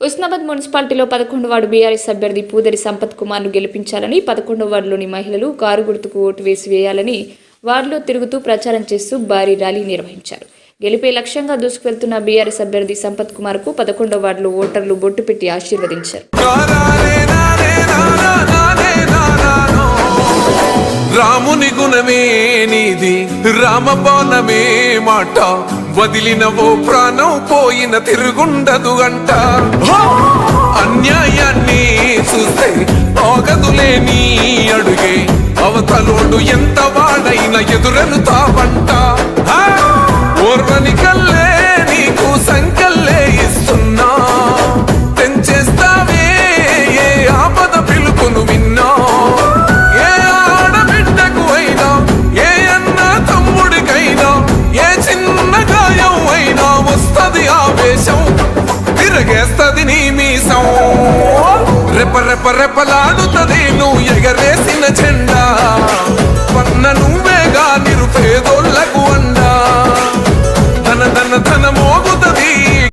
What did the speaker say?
ఉస్నాబాద్ మున్సిపాలిటీలో 11వ ward BRS అభ్యర్థి పూదరి సంపత్ కుమార్ను గెలిపించాలని 11వ వార్డులోని మహిళలు కారు గుర్తుకు ఓటు వేసి వేయాలని వార్డులో తిరుగుతూ ప్రచారం చేస్తూ భారీ ర్యాలీ నిర్వహించారు. గెలిపే లక్ష్యంగా దూసుకువెళ్తున్న బీఆర్ఎస్ అభ్యర్థి సంపత్ కుమార్కు 11వ వార్డులో ఓటర్లు బొట్టు పెట్టి ఆశీర్వదించారు. రాముని గుణమే నీది రామబాణమే మాట వదిలినవో ప్రాణం పోయిన తిరుగుండదు గంట. అన్యాయాన్ని చూస్తే ఆగదులే నీ అడుగే అవతలోడు ఎంత వాడైన ఎదురెలుతావంట. ఓర్వని కల్లే నీకు సంకల్లే ఇస్తున్నా తెంచేస్తావే ఏ ఆపద పిలుపును విన్నా. ఏ ఆడబిడ్డకు అయినా ఏ అన్న తమ్ముడికైనా ఏ చిన్న గాయం అయినా వస్తది ఆవేశం తిరగేస్తది నీ మీసం. రెప రెప రెపలాడుతది నువ్వు ఎగరేసిన జెండా.